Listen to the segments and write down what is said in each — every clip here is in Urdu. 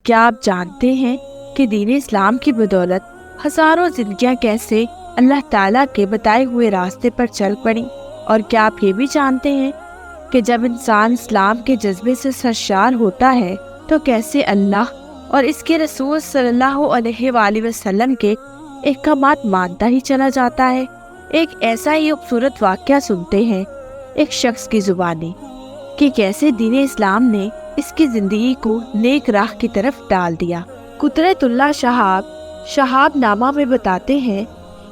کیا آپ جانتے ہیں کہ دین اسلام کی بدولت ہزاروں زندگیاں کیسے اللہ تعالیٰ کے بتائے ہوئے راستے پر چل پڑیں؟ اور کیا آپ یہ بھی جانتے ہیں کہ جب انسان اسلام کے جذبے سے سرشار ہوتا ہے تو کیسے اللہ اور اس کے رسول صلی اللہ علیہ وآلہ وسلم کے احکامات مانتا ہی چلا جاتا ہے؟ ایک ایسا ہی خوبصورت واقعہ سنتے ہیں ایک شخص کی زبانی کہ کیسے دین اسلام نے اس کی زندگی کو نیک راہ کی طرف ڈال دیا۔ قدرت اللہ شہاب نامہ میں بتاتے ہیں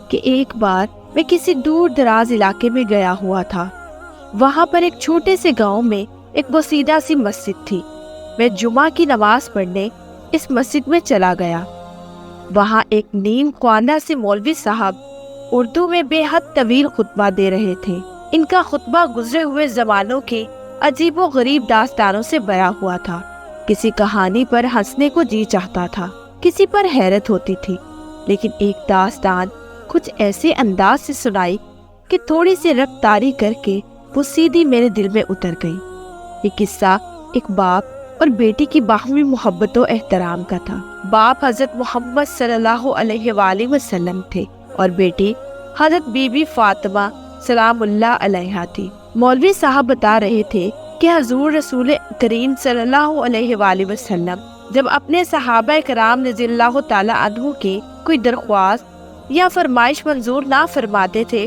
کہ ایک بار میں کسی دور دراز علاقے میں گیا ہوا تھا۔ وہاں پر ایک چھوٹے سے گاؤں میں ایک بسیدہ سی مسجد تھی۔ میں جمعہ کی نماز پڑھنے اس مسجد میں چلا گیا۔ وہاں ایک نیم خواندہ سے مولوی صاحب اردو میں بے حد طویل خطبہ دے رہے تھے۔ ان کا خطبہ گزرے ہوئے زمانوں کے عجیب و غریب داستانوں سے بھرا ہوا تھا۔ کسی کہانی پر ہنسنے کو جی چاہتا تھا، کسی پر حیرت ہوتی تھی، لیکن ایک داستان کچھ ایسے انداز سے سنائی کہ تھوڑی سی رفتاری کر کے وہ سیدھی میرے دل میں اتر گئی۔ یہ قصہ ایک باپ اور بیٹی کی باہمی محبت و احترام کا تھا۔ باپ حضرت محمد صلی اللہ علیہ وآلہ وسلم تھے اور بیٹی حضرت بی بی فاطمہ سلام اللہ علیہا تھی۔ مولوی صاحب بتا رہے تھے کہ حضور رسول کریم صلی اللہ علیہ وآلہ وسلم جب اپنے صحابہ کرام رضی اللہ تعالی عنہ کی کوئی درخواست یا فرمائش منظور نہ فرماتے تھے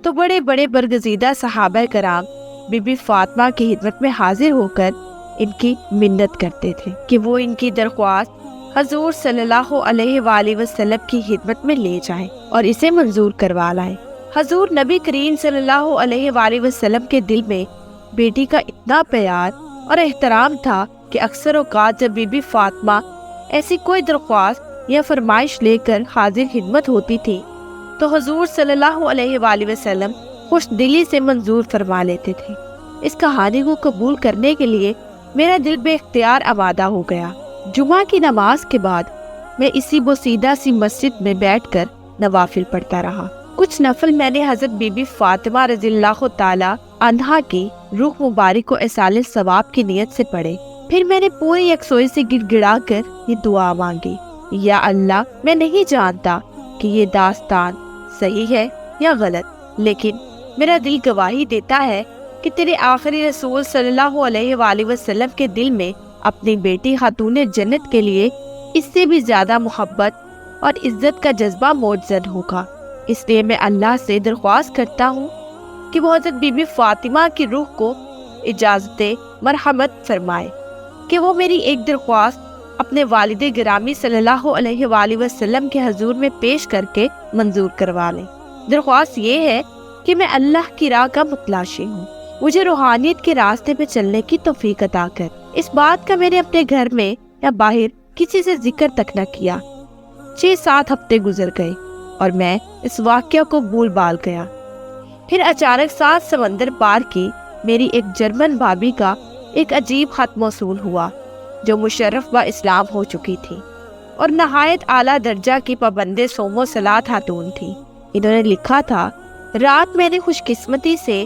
تو بڑے بڑے برگزیدہ صحابہ کرام بی بی فاطمہ کی خدمت میں حاضر ہو کر ان کی منت کرتے تھے کہ وہ ان کی درخواست حضور صلی اللہ علیہ وآلہ وسلم کی خدمت میں لے جائیں اور اسے منظور کروا لائیں۔ حضور نبی کریم صلی اللہ علیہ وآلہ وسلم کے دل میں بیٹی کا اتنا پیار اور احترام تھا کہ اکثر اوقات جب بی بی فاطمہ ایسی کوئی درخواست یا فرمائش لے کر حاضر خدمت ہوتی تھی تو حضور صلی اللہ علیہ وآلہ وسلم خوش دلی سے منظور فرما لیتے تھے۔ اس کہانی کو قبول کرنے کے لیے میرا دل بے اختیار آمادہ ہو گیا۔ جمعہ کی نماز کے بعد میں اسی بسیدہ سی مسجد میں بیٹھ کر نوافل پڑھتا رہا۔ کچھ نفل میں نے حضرت بی بی فاطمہ رضی اللہ تعالی عنہا کی روح مبارک کو ایصال ثواب کی نیت سے پڑھے۔ پھر میں نے پوری یکسوئی سے گڑ گڑا کر یہ دعا مانگی، یا اللہ، میں نہیں جانتا کہ یہ داستان صحیح ہے یا غلط، لیکن میرا دل گواہی دیتا ہے کہ تیرے آخری رسول صلی اللہ علیہ وآلہ وسلم کے دل میں اپنی بیٹی خاتون جنت کے لیے اس سے بھی زیادہ محبت اور عزت کا جذبہ موجود ہوگا۔ اس لیے میں اللہ سے درخواست کرتا ہوں کہ وہ حضرت بی بی فاطمہ کی روح کو اجازت مرحمت فرمائے کہ وہ میری ایک درخواست اپنے والد گرامی صلی اللہ علیہ وآلہ وسلم کے حضور میں پیش کر کے منظور کروا لیں۔ درخواست یہ ہے کہ میں اللہ کی راہ کا متلاشی ہوں، مجھے روحانیت کے راستے پہ چلنے کی توفیق عطا کر۔ اس بات کا میں نے اپنے گھر میں یا باہر کسی سے ذکر تک نہ کیا۔ 6-7 ہفتے گزر گئے اور میں اس واقعہ کو بھول بال گیا۔ پھر اچانک 7 سمندر پار کی میری ایک جرمن بھابھی کا ایک عجیب خط موصول ہوا جو مشرف با اسلام ہو چکی تھی اور نہایت اعلیٰ درجہ کی پابند صوم و صلاۃ خاتون تھی۔ انہوں نے لکھا تھا، رات میں نے خوش قسمتی سے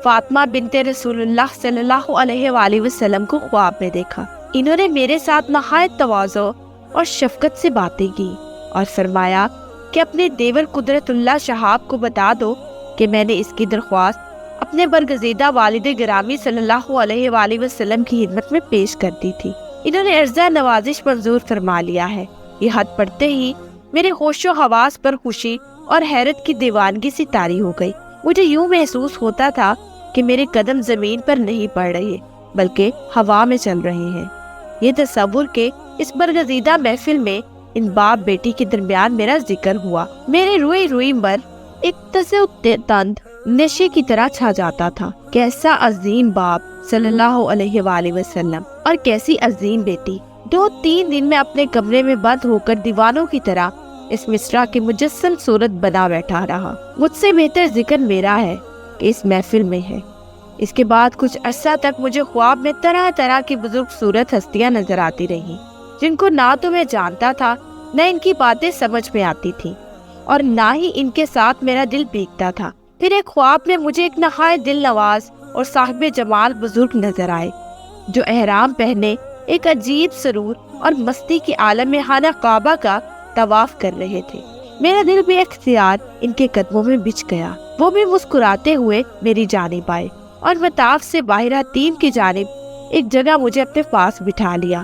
فاطمہ بنت رسول اللہ صلی اللہ علیہ وآلہ وسلم کو خواب میں دیکھا۔ انہوں نے میرے ساتھ نہایت تواضع اور شفقت سے باتیں کی اور فرمایا کہ اپنے دیور قدرت اللہ شہاب کو بتا دو کہ میں نے اس کی درخواست اپنے برگزیدہ والد گرامی صلی اللہ علیہ وآلہ وسلم کی خدمت میں پیش کر دی تھی۔ انہوں نے عرضہ نوازش منظور فرما لیا ہے۔ یہ خط پڑھتے ہی میرے ہوش و حواس پر خوشی اور حیرت کی دیوانگی سی طاری ہو گئی۔ مجھے یوں محسوس ہوتا تھا کہ میرے قدم زمین پر نہیں پڑ رہے بلکہ ہوا میں چل رہے ہیں۔ یہ تصور کہ اس برگزیدہ محفل میں ان باپ بیٹی کے درمیان میرا ذکر ہوا، میرے روئی پر ایک تند نشے کی طرح چھا جاتا تھا۔ کیسا عظیم باپ صلی اللہ علیہ وآلہ وسلم اور کیسی عظیم بیٹی۔ 2-3 دن میں اپنے کمرے میں بند ہو کر دیوانوں کی طرح اس مصرع کی مجسم صورت بنا بیٹھا رہا۔ مجھ سے بہتر ذکر میرا ہے کہ اس محفل میں ہے۔ اس کے بعد کچھ عرصہ تک مجھے خواب میں طرح طرح کی بزرگ صورت ہستیاں نظر آتی رہی، جن کو نہ تو میں جانتا تھا، نہ ان کی باتیں سمجھ میں آتی تھی، اور نہ ہی ان کے ساتھ میرا دل بیکتا تھا۔ پھر ایک خواب میں مجھے ایک نہایت دل نواز اور صاحب جمال بزرگ نظر آئے، جو احرام پہنے ایک عجیب سرور اور مستی کے عالم میں خانہ کعبہ کا طواف کر رہے تھے۔ میرا دل بے اختیار ان کے قدموں میں بچھ گیا۔ وہ بھی مسکراتے ہوئے میری جانب آئے اور مطاف سے باہر حتیم کی جانب ایک جگہ مجھے اپنے پاس بٹھا لیا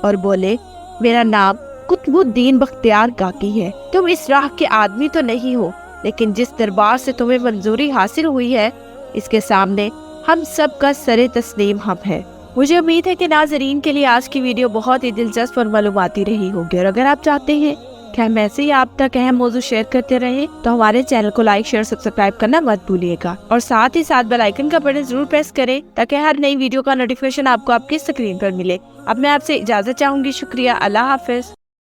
اور بولے، میرا نام قطب الدین بختیار کاکی ہے۔ تم اس راہ کے آدمی تو نہیں ہو، لیکن جس دربار سے تمہیں منظوری حاصل ہوئی ہے اس کے سامنے ہم سب کا سر تسلیم ہم ہے۔ مجھے امید ہے کہ ناظرین کے لیے آج کی ویڈیو بہت ہی دلچسپ اور معلوماتی رہی ہوگی، اور اگر آپ چاہتے ہیں کہ ہم ایسے ہی آپ تک اہم موضوع شیئر کرتے رہیں تو ہمارے چینل کو لائک، شیئر، سبسکرائب کرنا مت بھولیے گا، اور ساتھ ہی ساتھ بیل آئیکن کا بٹن ضرور پریس کریں تاکہ ہر نئی ویڈیو کا نوٹیفیکیشن آپ کو آپ کی اسکرین پر ملے۔ اب میں آپ سے اجازت چاہوں گی۔ شکریہ، اللہ حافظ۔